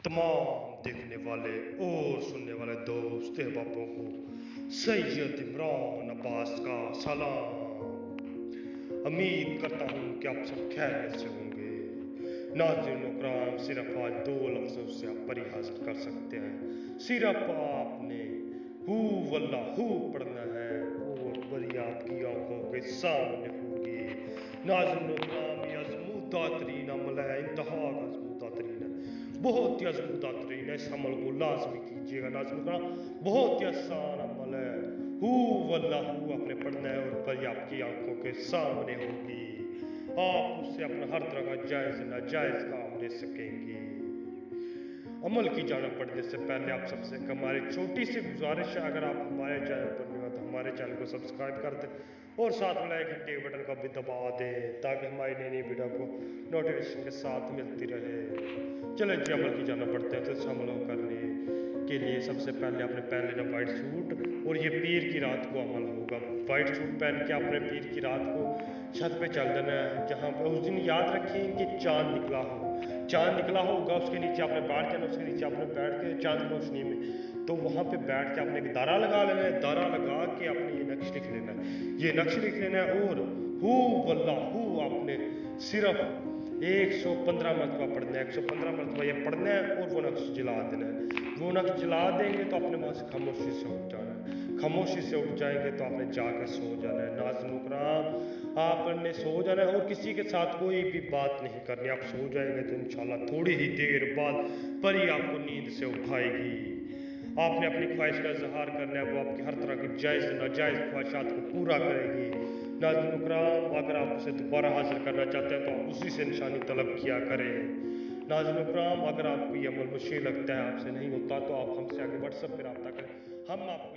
तमाम देखने वाले और सुनने वाले दोस्त अहबाबों को सैयद इमरान अब्बास का सलाम। उम्मीद करता हूँ कि आप सब खैरियत से होंगे। नाज़रीन इकराम, सिर्फ आज दो लफ्ज़ों से आप परी हासिल कर सकते हैं। सिर्फ आपने हू वल्ला हू पढ़ना है और परी आपकी आंखों के सामने होगी। नाज़रीन इकराम, ये अज़मूदा तरीन अमल है, इंतहा का अज़मूदा तरीन है, बहुत ही अज़मूदा तरीन है। इस अमल को लाजमी कीजिएगा। नाज़रीन इकराम, बहुत ही आसान अमल है। हू वल्ला हू आपने पढ़ना है और परी आपकी आंखों के सामने होगी। आप उससे अपना हर तरह का जायज़ नाजायज़ काम ले सकेंगे। अमल की जानिब बढ़ने से पहले आप सबसे हमारी छोटी सी गुजारिश है, अगर आप हमारे चैनल पर नहीं हो तो हमारे चैनल को सब्सक्राइब कर दें और साथ में घंटे के बटन को भी दबा दें ताकि हमारी नई नई वीडियो को नोटिफिकेशन के साथ मिलती रहे। चलो जी, अमल की जानिब बढ़ते हैं। तो इस अमल को करने के लिए सबसे पहले आपने पहन लेना वाइट सूट और ये पीर की रात को अमल होगा। वाइट सूट पहन के आपने पीर की रात को छत पे चल जाना है, जहाँ पे उस दिन याद रखें कि चांद निकला हो। चांद निकला होगा, उसके नीचे आपने बैठ जाना, उसके नीचे आपने बैठ के चांद की रोशनी में तो वहाँ पे बैठ के आपने एक दारा लगा लेना है। दारा लगा के आपने ये नक्श लिख लेना है, ये नक्श लिख लेना है और हू वल्ला हू आपने सिर्फ 115 मरतबा पढ़ना है। 115 मरतबा ये पढ़ना है और वो नक्श जला देना है। वो नक्श जला देंगे तो अपने वहाँ से खामोशी से उठ जाना है। खामोशी से उठ जाएंगे तो आपने जाकर सो जाना है। नाज़रीन इकराम, आपने सो जाना है और किसी के साथ कोई भी बात नहीं करनी। आप सो जाएंगे तो इंशाल्लाह थोड़ी ही देर बाद परी आपको नींद से उठाएगी। आपने अपनी ख्वाहिश का इजहार करना है, वो आपकी हर तरह की जायज़ नाजायज़ ख्वाहिशात को पूरा करेगी। नाज़रीन इकराम, अगर आप उसे दोबारा हासिल करना चाहते हैं तो आप उसी से निशानी तलब किया करें। नाज़रीन इकराम, अगर आपको ये अमल मुश्किल लगता है, आपसे नहीं होता, तो आप हमसे आगे व्हाट्सएप पर रब्ता करें, हम आपको